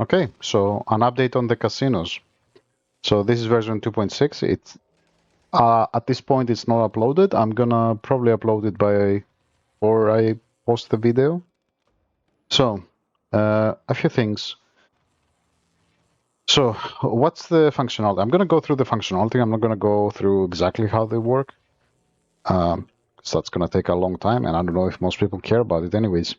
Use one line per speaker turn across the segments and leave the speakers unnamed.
Okay, so an update on the casinos. So this is version 2.6. It's at this point it's not uploaded. I'm gonna probably upload it before I post the video. So a few things. So what's the functionality? I'm gonna go through the functionality. I'm not gonna go through exactly how they work. So that's gonna take a long time, and I don't know if most people care about it anyways.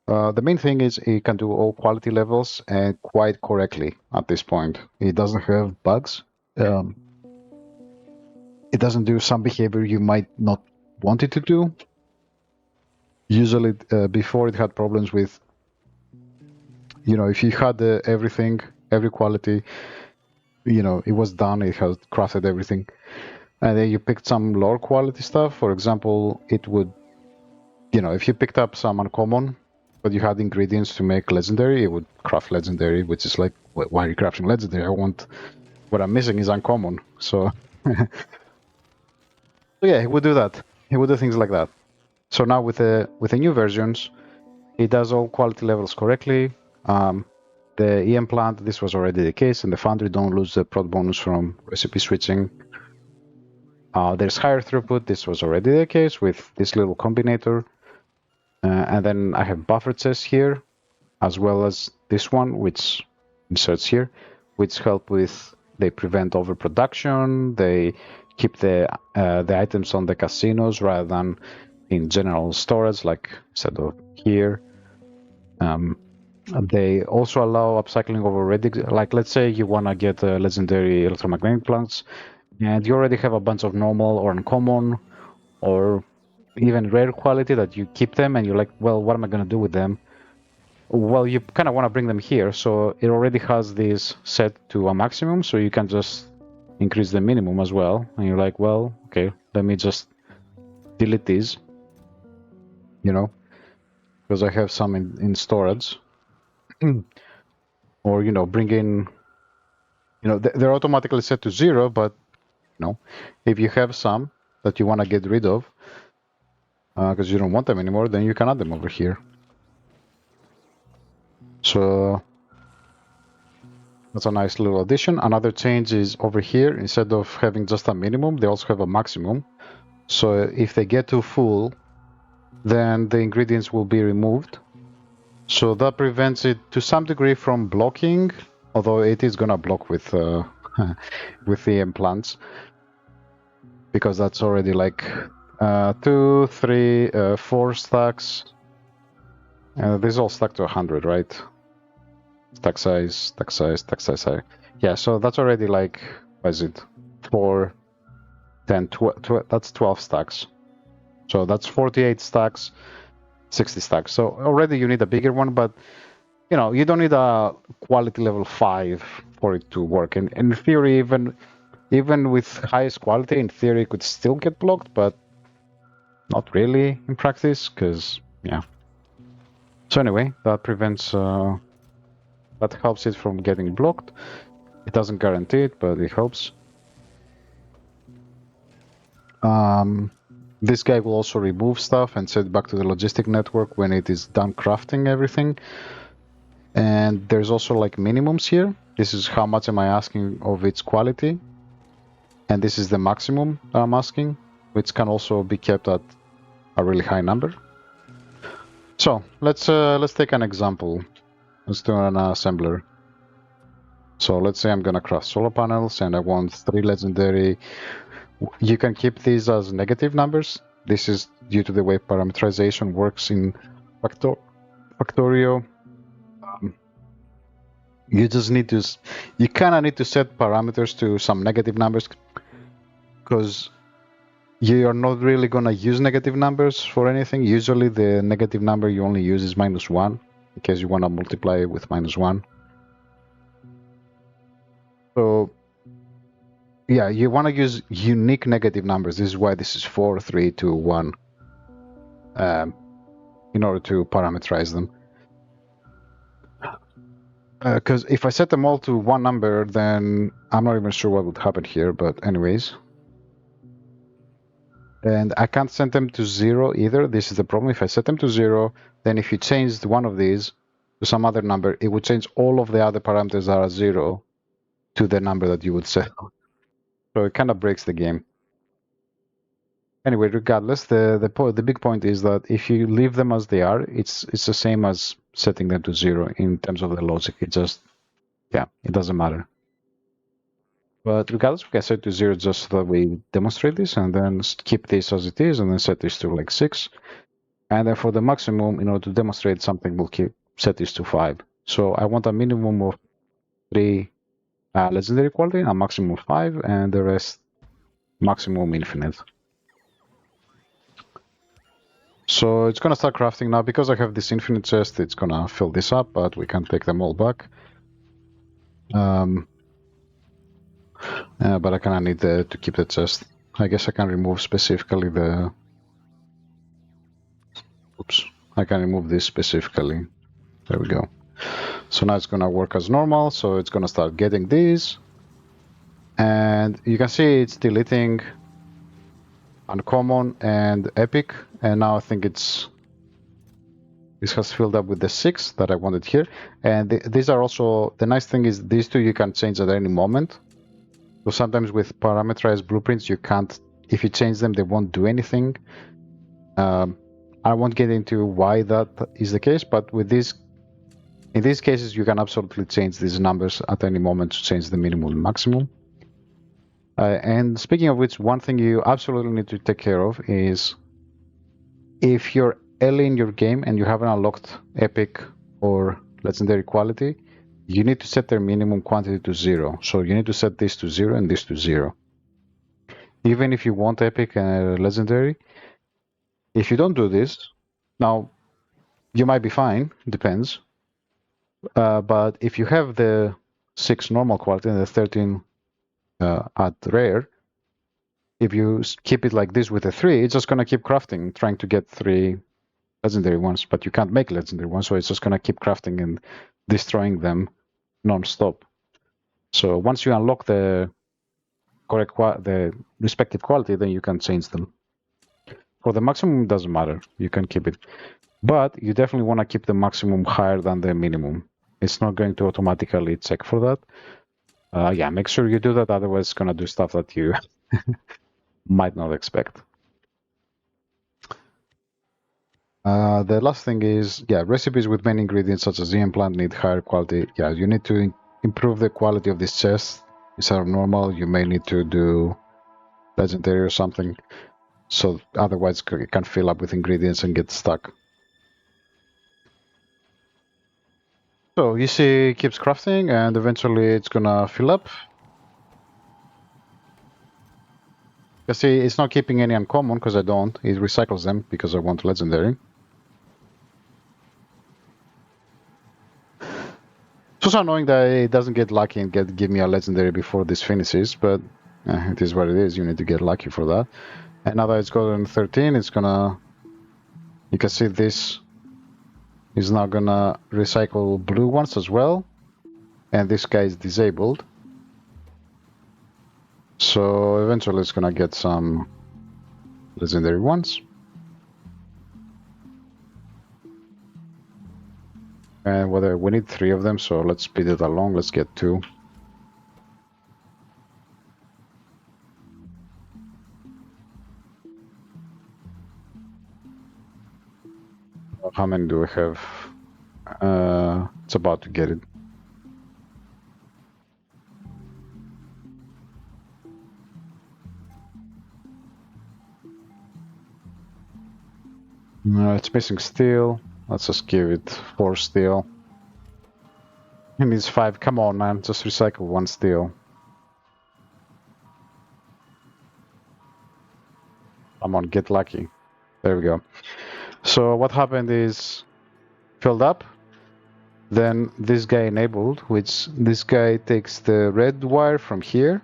The main thing is it can do all quality levels and quite correctly at this point. It doesn't have bugs. It doesn't do some behavior you might not want it to do. Usually, before it had problems with, if you had everything, every quality, it was done, it had crafted everything. And then you picked some lower quality stuff. For example, it would, if you picked up some uncommon, but you had ingredients to make legendary, it would craft legendary, which is like, why are you crafting legendary? What I'm missing is uncommon. So, yeah, he would do that. He would do things like that. So now with the new versions, it does all quality levels correctly. The EM plant, this was already the case, and the foundry don't lose the prod bonus from recipe switching. There's higher throughput, this was already the case with this little combinator. And then I have buffer chests here, as well as this one, which inserts here, which help with, they prevent overproduction, they keep the items on the casinos rather than in general storage, like instead of here. They also allow upcycling of already, like let's say you want to get legendary electromagnetic plants, and you already have a bunch of normal or uncommon or even rare quality that you keep them, and you're like, well, what am I going to do with them? Well, you kind of want to bring them here, so it already has this set to a maximum, so you can just increase the minimum as well. And you're like, well, okay, let me just delete these, because I have some in storage. Or, bring in, they're automatically set to 0, but, if you have some that you want to get rid of, because you don't want them anymore, then you can add them over here. So that's a nice little addition. Another change is over here, instead of having just a minimum, they also have a maximum. So if they get too full, then the ingredients will be removed. So that prevents it to some degree from blocking, although it is gonna block with with the implants, because that's already like 2, 3, 4 stacks. This is all stacked to 100, right? Stack size, stack size, stack size. Yeah, so that's already like, what is it? 4, 10, 12, that's 12 stacks. So that's 48 stacks, 60 stacks. So already you need a bigger one, but you don't need a quality level 5 for it to work. And in theory, even with highest quality, in theory, it could still get blocked, but not really in practice, because, yeah. So anyway, that prevents, that helps it from getting blocked. It doesn't guarantee it, but it helps. This guy will also remove stuff and set back to the logistic network when it is done crafting everything. And there's also like minimums here. This is how much am I asking of its quality. And this is the maximum that I'm asking, which can also be kept at a really high number. So let's take an example. Let's do an assembler. So let's say I'm gonna craft solar panels and I want 3 legendary. You can keep these as negative numbers. This is due to the way parameterization works in Factorio. You just need to, you kind of need to set parameters to some negative numbers, because you are not really going to use negative numbers for anything. Usually the negative number you only use is -1, in case you want to multiply it with -1. So yeah, you want to use unique negative numbers. This is why this is 4, 3, 2, 1, in order to parameterize them. Because if I set them all to one number, then I'm not even sure what would happen here, but anyways. And I can't set them to 0 either. This is the problem. If I set them to 0, then if you changed one of these, to some other number, it would change all of the other parameters that are 0 to the number that you would set. So it kind of breaks the game. Anyway, regardless, the big point is that if you leave them as they are, it's the same as setting them to 0 in terms of the logic. It just, yeah, it doesn't matter. But regardless, we can set to 0 just so that we demonstrate this, and then keep this as it is, and then set this to like 6. And then for the maximum, in order to demonstrate something, we'll set this to 5. So I want a minimum of 3 legendary quality, a maximum of 5, and the rest maximum infinite. So it's gonna start crafting now. Because I have this infinite chest, it's gonna fill this up, but we can take them all back. But I kinda need to keep the chest. I guess I can remove specifically the... Oops. I can remove this specifically. There we go. So now it's gonna work as normal, so it's gonna start getting these. And you can see it's deleting uncommon and epic, and now I think this has filled up with the 6 that I wanted here. And these are also, the nice thing is these two you can change at any moment. So sometimes with parameterized blueprints you can't, if you change them they won't do anything. I won't get into why that is the case, but with this, in these cases you can absolutely change these numbers at any moment to change the minimum and maximum. And speaking of which, one thing you absolutely need to take care of is if you're early in your game and you haven't unlocked epic or legendary quality, you need to set their minimum quantity to 0. So you need to set this to 0 and this to 0. Even if you want epic and legendary, if you don't do this, now you might be fine, depends. But if you have the 6 normal quality and the 13 at rare, if you keep it like this with a 3, it's just going to keep crafting, trying to get 3 legendary ones, but you can't make legendary ones, so it's just going to keep crafting and destroying them non-stop. So once you unlock the correct the respective quality, then you can change them. For the maximum, it doesn't matter. You can keep it. But you definitely want to keep the maximum higher than the minimum. It's not going to automatically check for that. Yeah, make sure you do that, otherwise it's going to do stuff that you might not expect. The last thing is, yeah, recipes with many ingredients such as EM plant need higher quality. Yeah, you need to improve the quality of this chest. Instead of normal, you may need to do legendary or something. So otherwise it can fill up with ingredients and get stuck. So you see it keeps crafting and eventually it's gonna fill up. You see it's not keeping any uncommon because I don't. It recycles them because I want legendary. It's also annoying that it doesn't get lucky and give me a legendary before this finishes, but it is what it is. You need to get lucky for that. And now that it's gotten 13, it's gonna... You can see this is now gonna recycle blue ones as well. And this guy is disabled. So eventually it's gonna get some legendary ones. And whether we need 3 of them, so let's speed it along. Let's get 2. How many do we have? It's about to get it. No, it's missing steel. Let's just give it 4 steel. It needs 5. Come on, man. Just recycle 1 steel. Come on, get lucky. There we go. So what happened is filled up. Then this guy enabled, which this guy takes the red wire from here,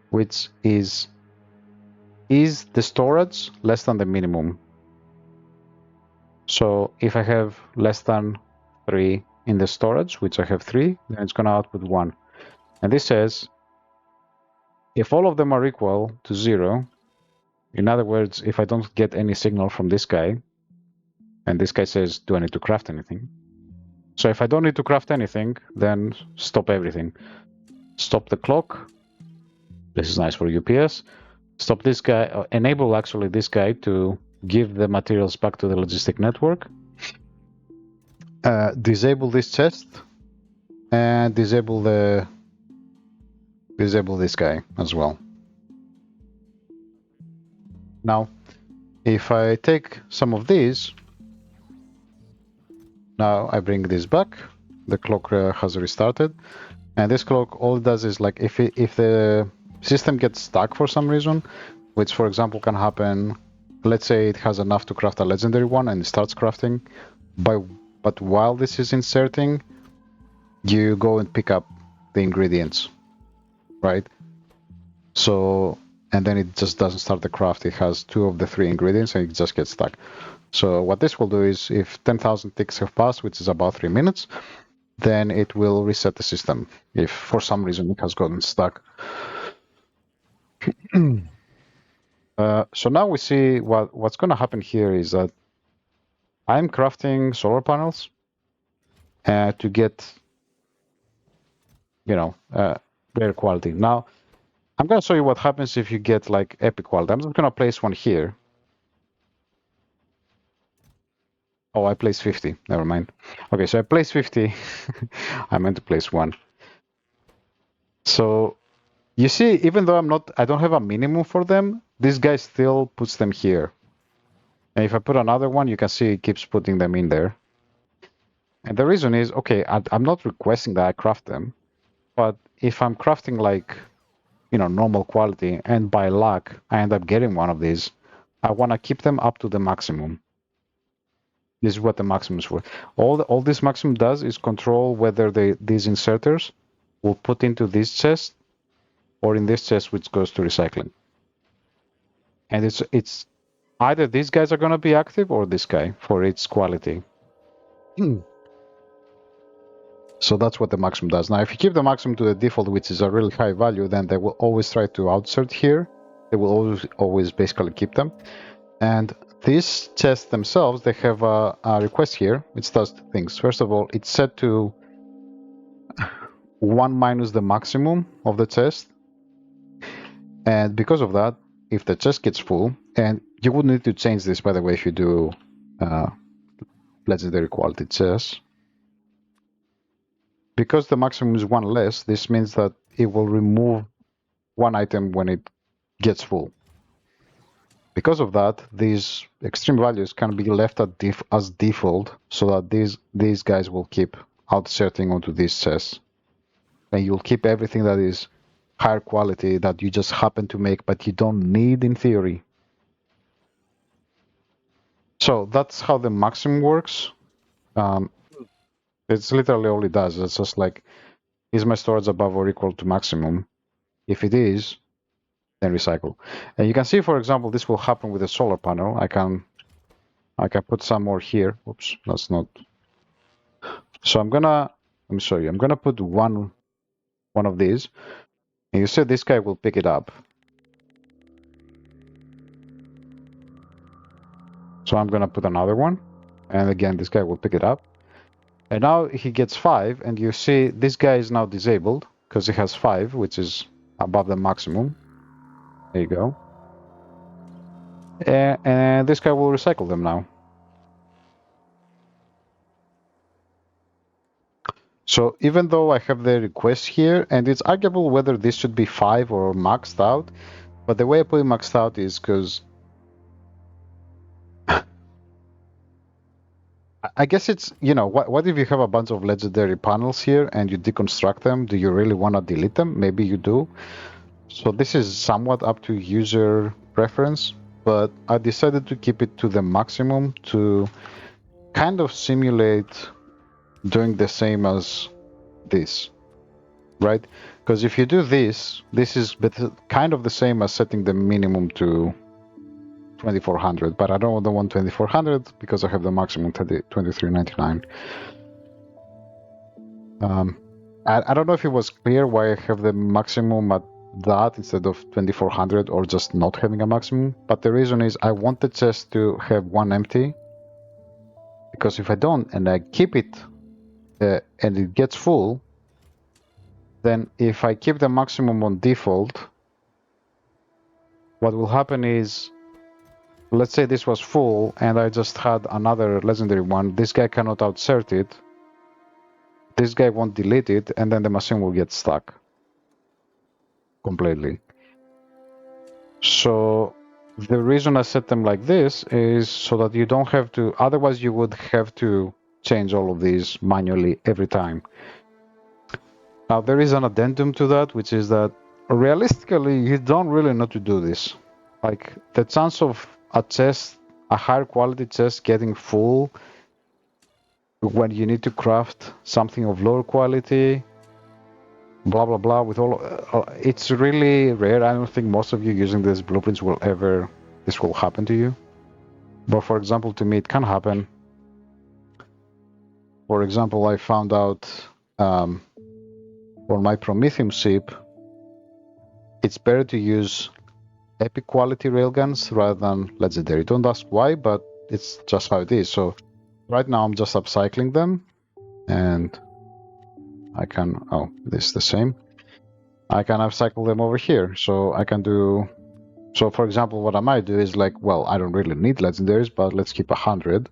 which is the storage less than the minimum. So if I have less than 3 in the storage, which I have 3, then it's gonna output 1. And this says if all of them are equal to 0, in other words, if I don't get any signal from this guy, and this guy says, do I need to craft anything? So if I don't need to craft anything, then stop everything. Stop the clock. This is nice for UPS. Stop this guy, enable actually this guy to give the materials back to the logistic network. Disable this chest and disable this guy as well. Now, if I take some of these, now I bring this back. The clock has restarted, and this clock all it does is like if the system gets stuck for some reason, which for example can happen. Let's say it has enough to craft a legendary one and it starts crafting, but while this is inserting, you go and pick up the ingredients, right? So, and then it just doesn't start the craft. It has 2 of the 3 ingredients and it just gets stuck. So what this will do is if 10,000 ticks have passed, which is about 3 minutes, then it will reset the system if for some reason it has gotten stuck. So now we see what's going to happen here is that I'm crafting solar panels to get, rare quality. Now, I'm going to show you what happens if you get like epic quality. I'm just going to place one here. Oh, I placed 50. Never mind. Okay, so I placed 50. I meant to place 1. So you see, even though I don't have a minimum for them, this guy still puts them here. And if I put another one, you can see it keeps putting them in there. And the reason is, okay, I'm not requesting that I craft them, but if I'm crafting like, normal quality and by luck I end up getting one of these, I want to keep them up to the maximum. This is what the maximum is for. All this maximum does is control whether these inserters will put into this chest or in this chest, which goes to recycling. And it's either these guys are going to be active or this guy for its quality. So that's what the maximum does. Now, if you keep the maximum to the default, which is a really high value, then they will always try to outsert here. They will always basically keep them. And these chests themselves, they have a request here, which does 2 things. First of all, it's set to 1 minus the maximum of the chest. And because of that, if the chest gets full, and you would need to change this, by the way, if you do legendary quality chests. Because the maximum is 1 less, this means that it will remove 1 item when it gets full. Because of that, these extreme values can be left as default, so that these guys will keep outserting onto these chests. And you'll keep everything that is higher quality that you just happen to make, but you don't need in theory. So that's how the maximum works. It's literally all it does. It's just like, is my storage above or equal to maximum? If it is, then recycle. And you can see, for example, this will happen with a solar panel. I can put some more here. Oops, that's not. So let me show you. I'm gonna put one of these, and you see this guy will pick it up. So I'm gonna put another one, and again this guy will pick it up. And now he gets 5, and you see this guy is now disabled because he has 5, which is above the maximum. There you go. And this guy will recycle them now. So even though I have the request here, and it's arguable whether this should be 5 or maxed out, but the way I put it maxed out is because I guess it's, what if you have a bunch of legendary panels here and you deconstruct them? Do you really want to delete them? Maybe you do. So this is somewhat up to user preference, but I decided to keep it to the maximum to kind of simulate doing the same as this, right? Because if you do this is kind of the same as setting the minimum to 2400, but I don't want 2400 because I have the maximum 2399. I don't know if it was clear why I have the maximum at that instead of 2400 or just not having a maximum, but the reason is I want the chest to have 1 empty, because if I don't and I keep it and it gets full, then if I keep the maximum on default, what will happen is, let's say this was full and I just had another legendary one, this guy cannot outsert it, this guy won't delete it, and then the machine will get stuck completely. So the reason I set them like this is so that you don't have to, otherwise you would have to change all of these manually every time. Now there is an addendum to that, which is that realistically you don't really need to do this. Like the chance of a chest, a higher quality chest getting full when you need to craft something of lower quality, blah blah blah, with all it's really rare. I don't think most of you using these blueprints will ever this will happen to you, but for example to me it can happen. For example, I found out for my Prometheum ship it's better to use epic quality railguns rather than legendary. Don't ask why, but it's just how it is. So right now I'm just upcycling them, and I can, oh, this is the same. I can upcycle them over here. So I can do, so for example, what I might do is like, well, I don't really need legendaries, but let's keep 100.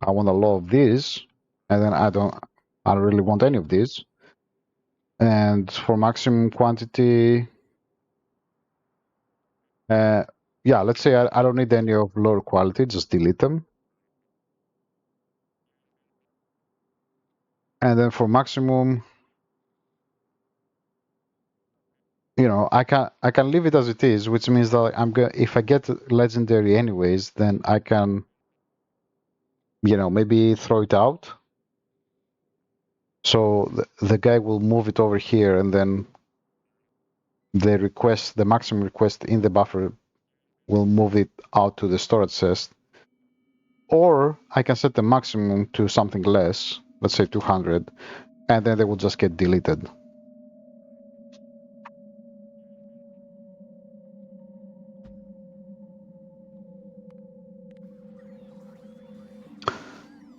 I want a lot of these, and then I don't really want any of these. And for maximum quantity, yeah, let's say I don't need any of lower quality, just delete them. And then for maximum, you know, I can leave it as it is, which means that I'm going if I get legendary anyways, then I can, you know, maybe throw it out. So the guy will move it over here, and then the maximum request in the buffer will move it out to the storage chest. Or I can set the maximum to something less, let's say 200, and then they will just get deleted.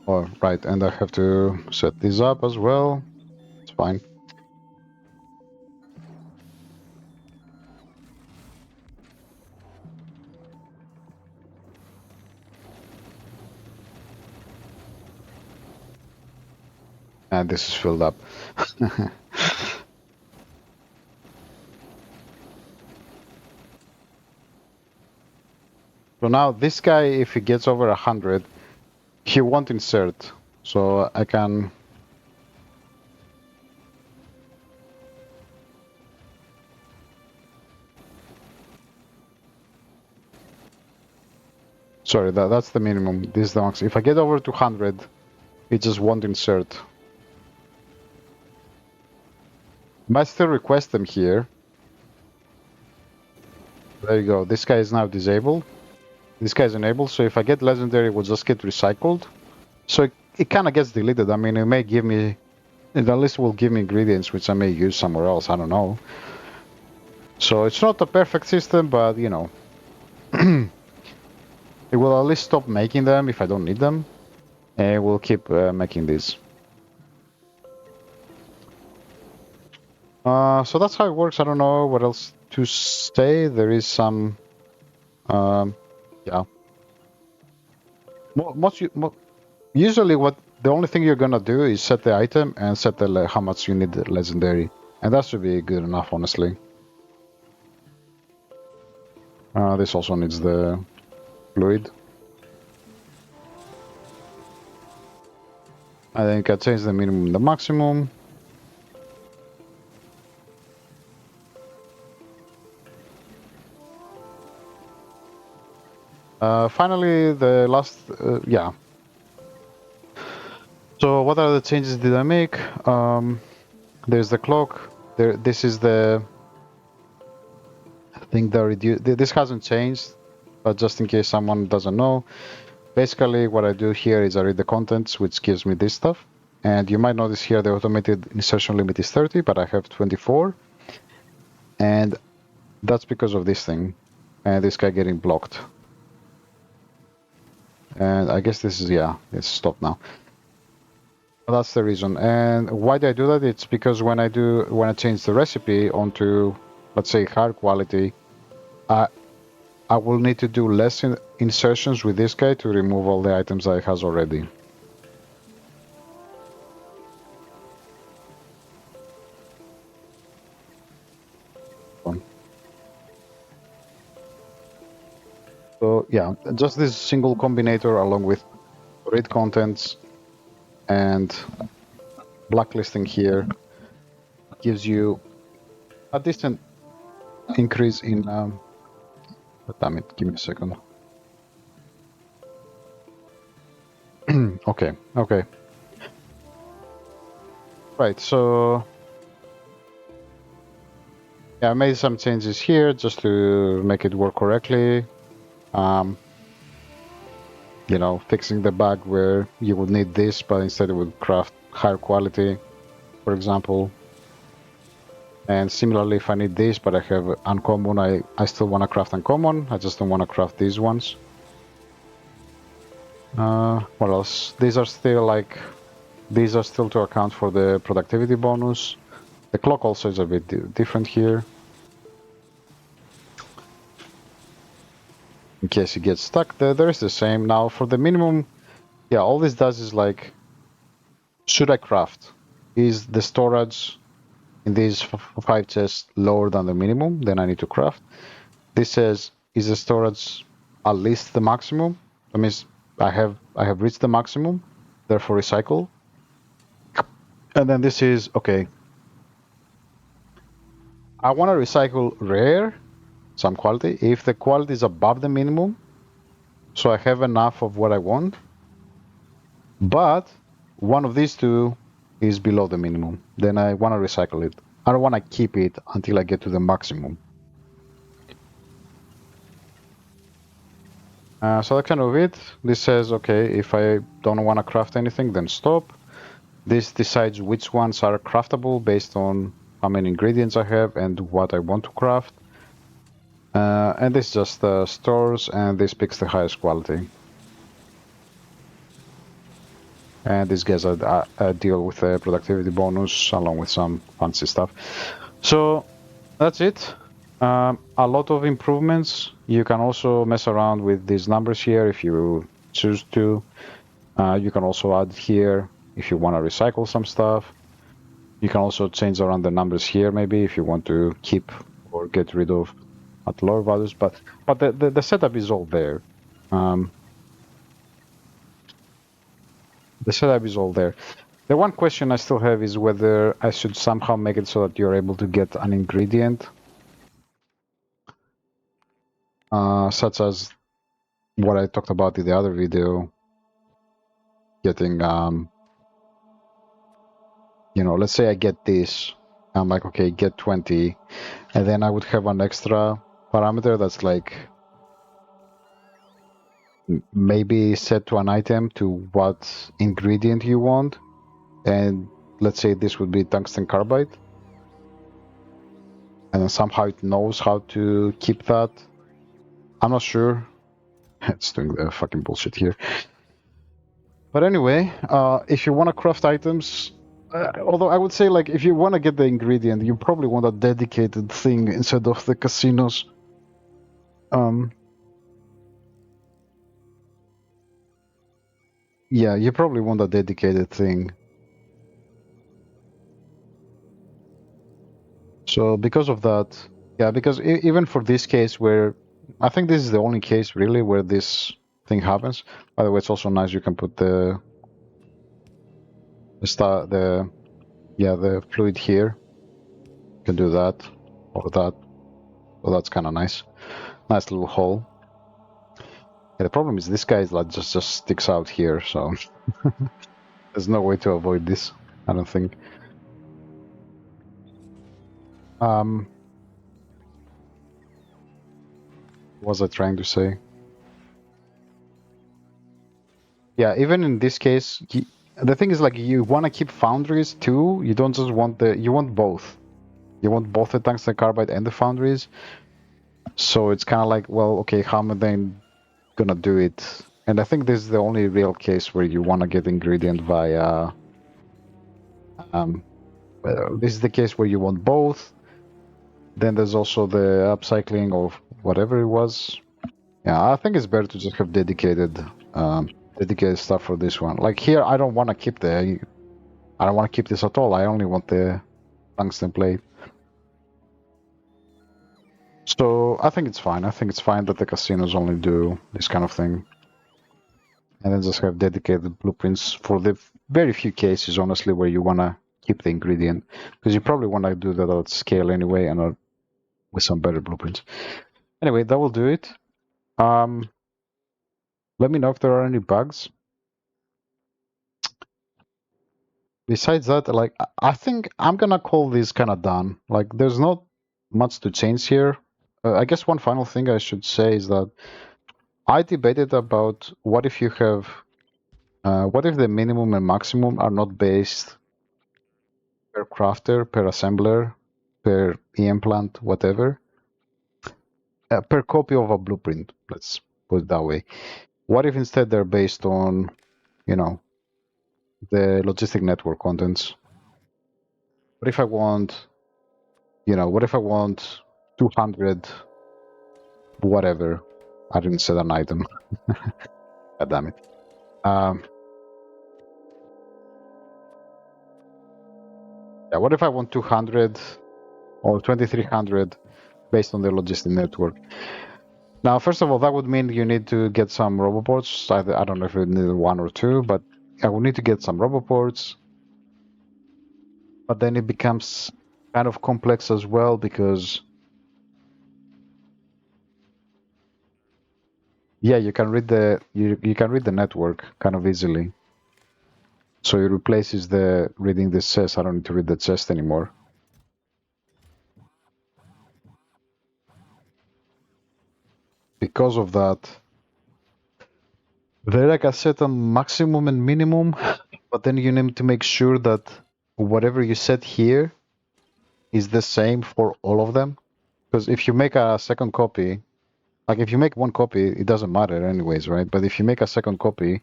Oh, right, and I have to set this up as well. It's fine. And this is filled up. So now this guy, if he gets over 100, he won't insert. So I can... Sorry, that's the minimum. This is the max. If I get over 200, it just won't insert. But still request them here. There you go. This guy is now disabled. This guy is enabled. So if I get legendary, it will just get recycled. So it kind of gets deleted. I mean, it may give me... It at least will give me ingredients which I may use somewhere else. I don't know. So it's not a perfect system, but, you know... It will at least stop making them if I don't need them. And it will keep making these. So that's how it works. I don't know what else to say. There is some... yeah. Usually the only thing you're gonna do is set the item and set the how much you need legendary. And that should be good enough, honestly. This also needs the fluid. I think I change the minimum and the maximum. Finally, the last, yeah. So what are the changes did I make? There's the clock. This is the thing that reduce. This hasn't changed, but just in case someone doesn't know, basically what I do here is I read the contents, which gives me this stuff. And you might notice here the automated insertion limit is 30, but I have 24. And that's because of this thing. And this guy getting blocked. And I guess this is, yeah, it's stopped now. That's the reason. And why do I do that? It's because when I change the recipe onto, let's say, higher quality, I will need to do less insertions with this guy to remove all the items that it has already. So yeah, just this single combinator along with read contents and blacklisting here gives you a decent increase in damn it, give me a second. Okay. Right, so yeah, I made some changes here just to make it work correctly. You know, fixing the bug where you would need this, but instead it would craft higher quality, for example. And similarly, if I need this, but I have uncommon, I still want to craft uncommon. I just don't want to craft these ones. What else? These are still to account for the productivity bonus. The clock also is a bit different here. In case it gets stuck, there is the same. Now for the minimum, yeah, all this does is like, should I craft? Is the storage in these 5 chests lower than the minimum? Then I need to craft. This says, is the storage at least the maximum? That means I have reached the maximum, therefore recycle. And then this is, okay, I want to recycle rare, some quality. If the quality is above the minimum, so I have enough of what I want, but one of these two is below the minimum, then I want to recycle it. I don't want to keep it until I get to the maximum. So that's kind of it. This says, okay, if I don't want to craft anything, then stop. This decides which ones are craftable based on how many ingredients I have and what I want to craft. And this just stores, and this picks the highest quality. And this gets a deal with a productivity bonus along with some fancy stuff. So that's it. A lot of improvements. You can also mess around with these numbers here if you choose to. You can also add here if you want to recycle some stuff. You can also change around the numbers here maybe if you want to keep or get rid of at lower values. But the setup is all there. The setup is all there. The one question I still have is whether I should somehow make it so that you're able to get an ingredient, such as what I talked about in the other video, getting, you know, let's say I get this, I'm like, okay, get 20, and then I would have an extra parameter that's like, maybe set to an item to what ingredient you want, and let's say this would be tungsten carbide, and then somehow it knows how to keep that. I'm not sure. It's doing the fucking bullshit here. But anyway, if you want to craft items, although I would say, like, if you want to get the ingredient, you probably want a dedicated thing instead of the casinos. Yeah, you probably want a dedicated thing. So because of that, yeah, because even for this case where, I think this is the only case really where this thing happens. By the way, it's also nice you can put the fluid here. You can do that or that. So that's kind of nice. Nice little hole. Yeah, the problem is this guy is like just sticks out here, so there's no way to avoid this, I don't think. What was I trying to say? Yeah, even in this case, the thing is, like, you want to keep foundries too. You don't just want you want both. You want both the tungsten carbide and the foundries. So it's kind of like, well, okay, how am I then gonna do it? And I think this is the only real case where you want to get ingredient via This is the case where you want both. Then there's also the upcycling or whatever it was. Yeah, I think it's better to just have dedicated stuff for this one. Like here, I don't want to keep I don't want to keep this at all. I only want the tungsten plate. So I think it's fine. I think it's fine that the casinos only do this kind of thing. And then just have dedicated blueprints for the very few cases, honestly, where you want to keep the ingredient. Because you probably want to do that at scale anyway and with some better blueprints. Anyway, that will do it. Let me know if there are any bugs. Besides that, like, I think I'm gonna call this kind of done. Like, there's not much to change here. I guess one final thing I should say is that I debated about what if you have, what if the minimum and maximum are not based per crafter, per assembler, per EM plant, whatever, per copy of a blueprint. Let's put it that way. What if instead they're based on, you know, the logistic network contents? What if I want, what if I want 200 whatever? I didn't set an item. God damn it. Yeah, what if I want 200 or 2300 based on the logistic network? Now, first of all, that would mean you need to get some roboports. I don't know if you need one or two, but I will need to get some roboports. But then it becomes kind of complex as well because, yeah, you can read you can read the network kind of easily. So it replaces the reading the chest. I don't need to read the chest anymore. Because of that, there like a certain maximum and minimum, but then you need to make sure that whatever you set here is the same for all of them. Because if you make a second copy, like if you make one copy, it doesn't matter anyways, right? But if you make a second copy,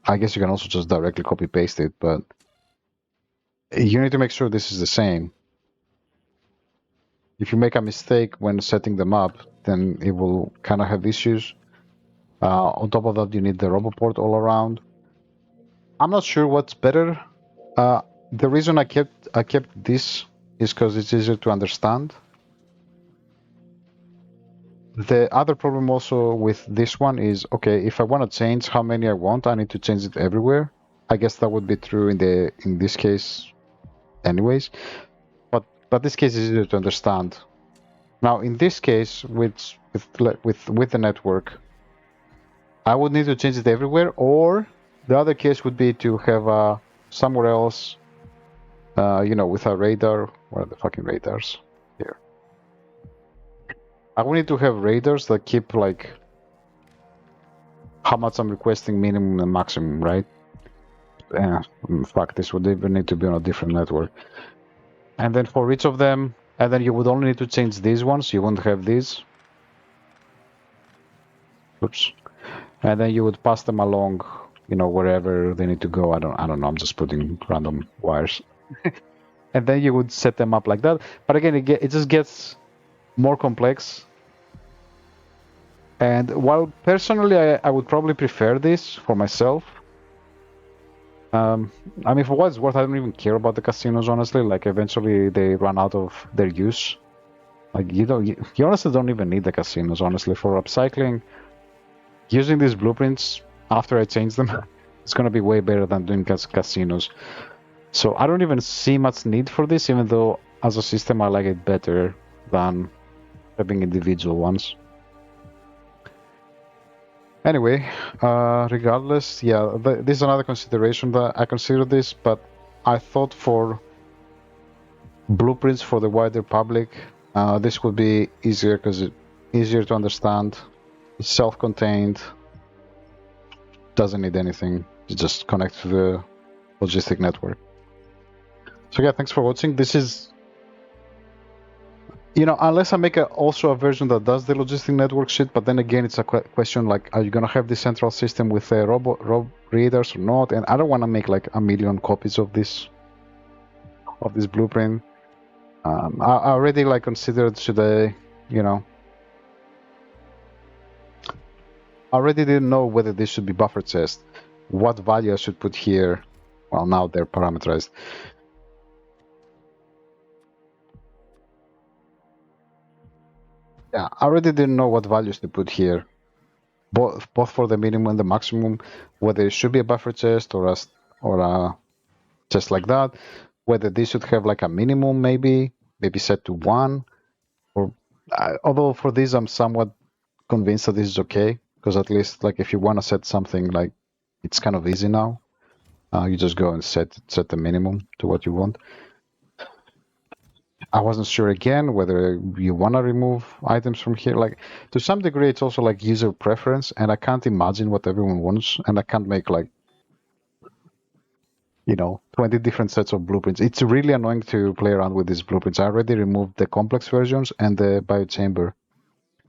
I guess you can also just directly copy paste it, but you need to make sure this is the same. If you make a mistake when setting them up, then it will kind of have issues. On top of that, you need the roboport all around. I'm not sure what's better. The reason I kept this is because it's easier to understand. The other problem also with this one is, okay, if I want to change how many I want, I need to change it everywhere. I guess that would be true in this case anyways. But this case is easier to understand. Now in this case with the network, I would need to change it everywhere, or the other case would be to have somewhere else, with a radar. Where are the fucking radars? Here. I would need to have radars that keep like how much I'm requesting minimum and maximum, right? Fuck, this would even need to be on a different network. And then for each of them, and then you would only need to change these ones. You won't have these. Oops. And then you would pass them along, wherever they need to go. I don't know. I'm just putting random wires. And then you would set them up like that. But again, it just gets more complex. And while personally I would probably prefer this for myself, I mean, for what it's worth, I don't even care about the casinos, honestly. Like, eventually they run out of their use. Like, you honestly don't even need the casinos, honestly. For upcycling, using these blueprints after I change them, it's going to be way better than doing casinos. So I don't even see much need for this, even though as a system I like it better than having individual ones. Anyway, regardless, yeah, this is another consideration that I consider this, but I thought for blueprints for the wider public, this would be easier because it's easier to understand, it's self-contained, doesn't need anything, it just connects to the logistic network. So yeah, thanks for watching. This is, unless I make also a version that does the logistic network shit, but then again, it's a question like, are you gonna have this central system with robo readers or not? And I don't want to make like a million copies of this of this blueprint. I already like considered, should I, you know, I already didn't know whether this should be buffer test, what value I should put here. Well, now they're parameterized. Yeah, I already didn't know what values to put here, both for the minimum and the maximum, whether it should be a buffer test or a test like that, whether this should have like a minimum, maybe set to 1, or although for this I'm somewhat convinced that this is okay, because at least like if you want to set something, like it's kind of easy now. You just go and set the minimum to what you want. I wasn't sure again whether you want to remove items from here. Like to some degree, it's also like user preference, and I can't imagine what everyone wants, and I can't make like 20 different sets of blueprints. It's really annoying to play around with these blueprints. I already removed the complex versions and the biochamber.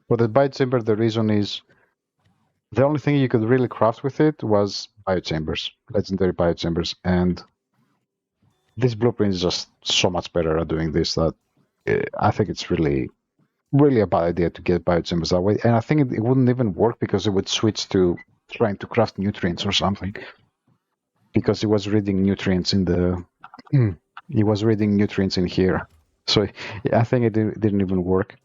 For the biochamber, the reason is the only thing you could really craft with it was biochambers, legendary biochambers, and this blueprint is just so much better at doing this that I think it's really a bad idea to get biochambers that way. And I think it wouldn't even work because it would switch to trying to craft nutrients or something. Because it was reading nutrients in the, it was reading nutrients in here. So I think it didn't even work.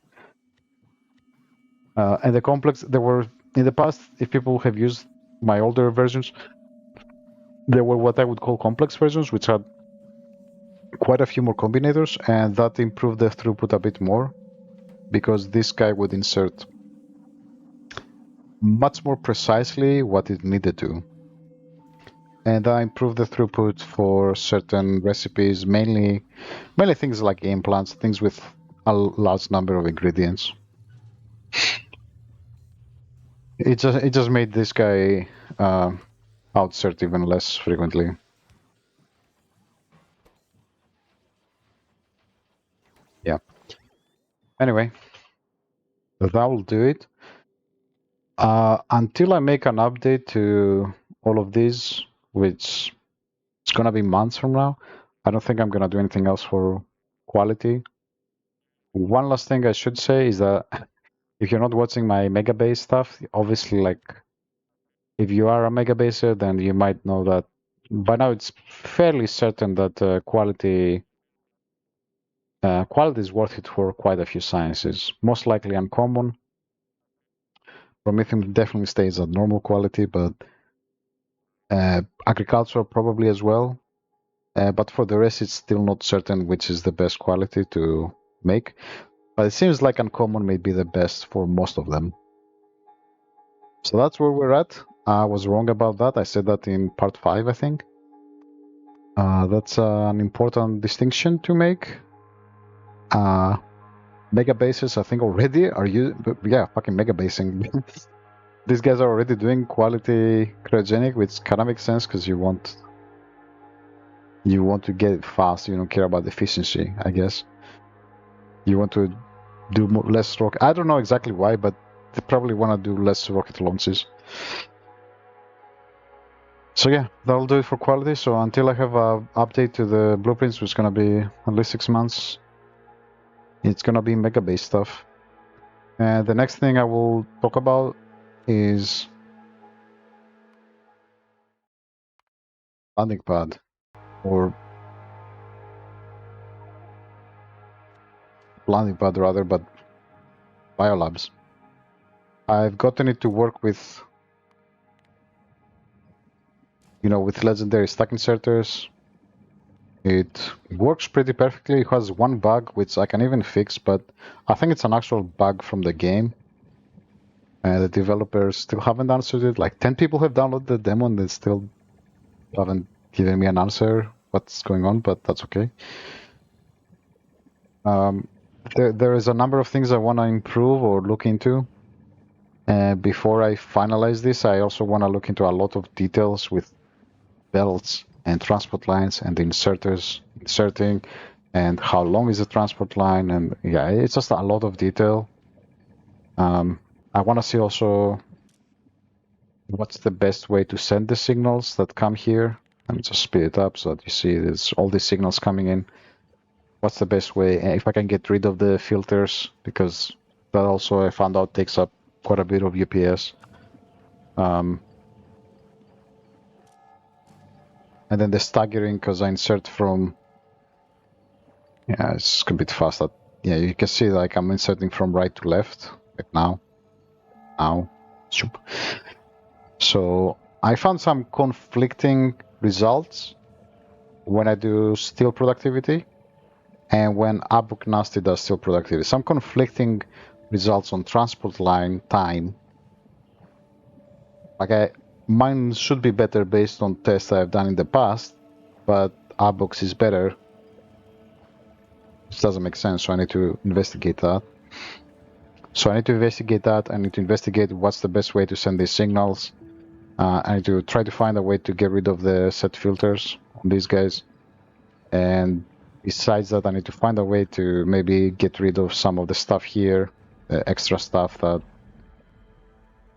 And the complex, there were in the past, if people have used my older versions, there were what I would call complex versions, which had quite a few more combinators, and that improved the throughput a bit more because this guy would insert much more precisely what it needed to. And I improved the throughput for certain recipes, mainly things like implants, things with a large number of ingredients. It just made this guy outsert even less frequently. Yeah. Anyway, that will do it. Until I make an update to all of these, which it's gonna be months from now, I don't think I'm gonna do anything else for quality. One last thing I should say is that if you're not watching my mega base stuff, obviously, like, if you are a mega baser, then you might know that by now it's fairly certain that quality is worth it for quite a few sciences. Most likely uncommon. Prometheum definitely stays at normal quality, but agriculture probably as well. But for the rest, it's still not certain which is the best quality to make. But it seems like uncommon may be the best for most of them. So that's where we're at. I was wrong about that. I said that in part 5, I think. That's an important distinction to make. Mega bases, I think, already are yeah, fucking mega basing. These guys are already doing quality cryogenic, which kind of makes sense because you want to get it fast. You don't care about efficiency, I guess. You want to do less rocket. I don't know exactly why, but they probably want to do less rocket launches. So yeah, that'll do it for quality. So until I have an update to the blueprints, which is gonna be at least 6 months, it's gonna be mega base stuff. And the next thing I will talk about is landing pad, or landing pad rather, but biolabs. I've gotten it to work with, with legendary stack inserters. It works pretty perfectly. It has one bug, which I can even fix, but I think it's an actual bug from the game. The developers still haven't answered it. Like 10 people have downloaded the demo and they still haven't given me an answer what's going on, but that's okay. There is a number of things I want to improve or look into. Before I finalize this, I also want to look into a lot of details with belts and transport lines and inserting, and how long is the transport line, and yeah, it's just a lot of detail. I want to see also what's the best way to send the signals that come here. Let me just speed it up so that you see there's all these signals coming in. what's the best way, if I can get rid of the filters, because that also I found out takes up quite a bit of UPS. And then the staggering, because I insert from, yeah, it's a bit fast. Yeah, you can see like I'm inserting from right to left, like now. So I found some conflicting results when I do steel productivity and when Abuk Nasty does steel productivity. Some conflicting results on transport line time. Like mine should be better based on tests I've done in the past, but Abuk's is better. This doesn't make sense, so I need to investigate that. I need to investigate what's the best way to send these signals. I need to try to find a way to get rid of the set filters on these guys. And besides that, I need to find a way to maybe get rid of some of the stuff here, the extra stuff that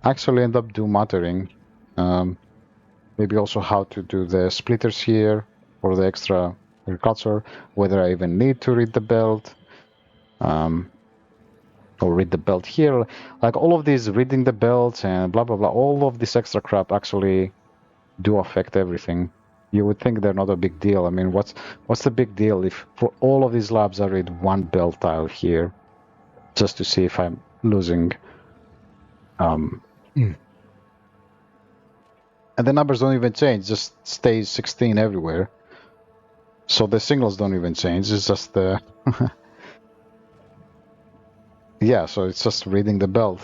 actually end up do mattering. Maybe also how to do the splitters here for the extra agriculture, whether I even need to read the belt. Or read the belt here. Like all of these reading the belts and blah blah blah, all of this extra crap actually do affect everything. You would think they're not a big deal. I mean, what's the big deal if for all of these labs I read one belt tile here just to see if I'm losing? And the numbers don't even change, just stays 16 everywhere. So the signals don't even change. It's just the yeah. So it's just reading the belt.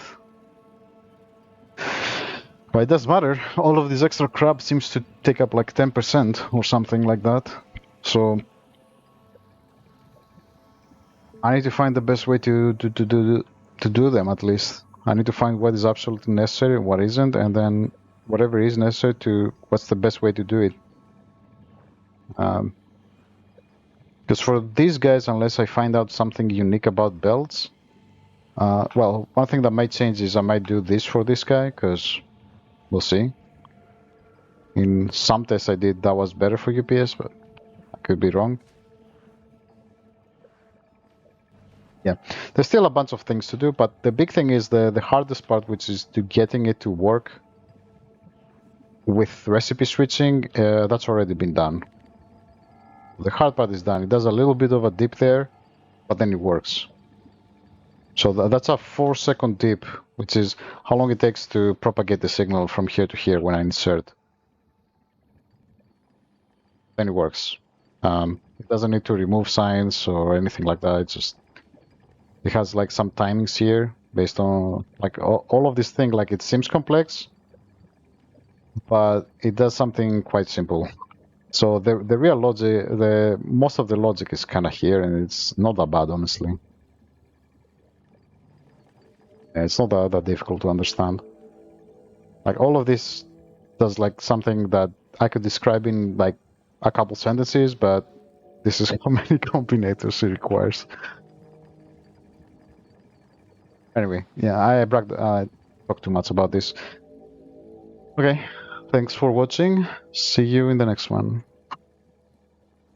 But it doesn't matter. All of this extra crap seems to take up like 10% or something like that. So I need to find the best way to do them at least. I need to find what is absolutely necessary, what isn't, and then whatever is necessary to what's the best way to do it. Because for these guys, unless I find out something unique about belts, well, one thing that might change is I might do this for this guy, because we'll see. In some tests I did, that was better for UPS, but I could be wrong. Yeah, there's still a bunch of things to do, but the big thing is the hardest part, which is to getting it to work with recipe switching. That's already been done. The hard part is done. It does a little bit of a dip there, but then it works. So that's a 4-second dip, which is how long it takes to propagate the signal from here to here when I insert. Then it works. It doesn't need to remove signs or anything like that. It has like some timings here based on like all of this thing. Like it seems complex, but it does something quite simple. So the real logic, most of the logic is kind of here, and it's not that bad, honestly. It's not that difficult to understand. Like all of this does like something that I could describe in like a couple sentences, but this is how many combinators it requires. Anyway, yeah, I talked too much about this. Okay, thanks for watching. See you in the next one.